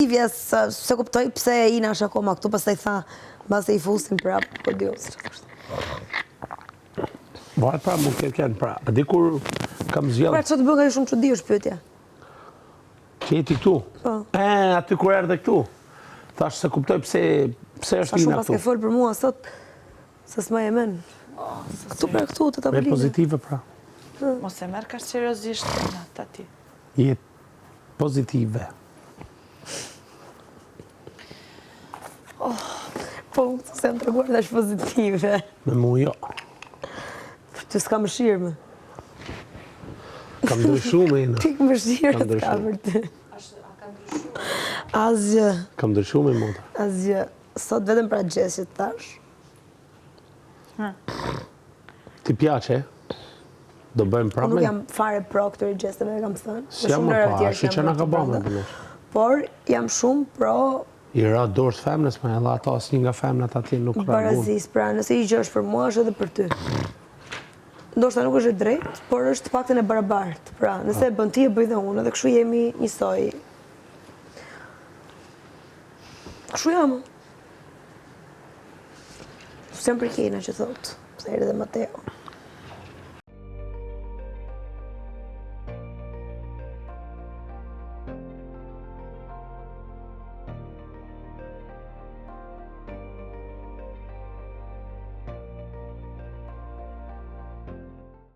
lindje, se kuptoj pse e ina është akoma këtu, pastaj tha, mbase i fusin prapë, po dios. Varet pra mund të kenë pra. A di kur kam zgjedh. Pra çfarë të bën ai shumë çudi është pyetja. Që jeti këtu? Po. Aty kur erdhe këtu. Thash se kuptoj pse është Shumë ina pas këtu. ke fol për mua sot, se s'ma e men. Këtu për këtu të ta Me blinë. pozitive pra. Mos e merr kaq seriozisht natë aty. Jetë pozitive. Po, se jam treguar dash pozitive. Me mu jo. Ty s'ka mëshirë më. Kam ndryshu me ina. Pik mëshirë s'ka për ty. Asgjë, Kam ndryshu me moda. asgjë. Sot vetëm pra gjës që të tash. Ti pjace? Do bëjmë Unë prapë? nuk jam fare pro këtë gjës, me kam thënë. Si jam më pa, shi që nga ka bëmë e bënesh. Por jam shumë pro I ra dorës femnës, me edhe ato asë një nga femnët atje nuk ragun. barazis, pra nëse i gjë është për mua, është edhe për ty. Ndoshta nuk është e drejtë, por është të paktën e barabartë. Pra, nëse e bën ti, e bëj dhe unë, dhe kështu jemi njësoj. Kështu jam. Sem për kena që thotë, se erdhe dhe Mateo.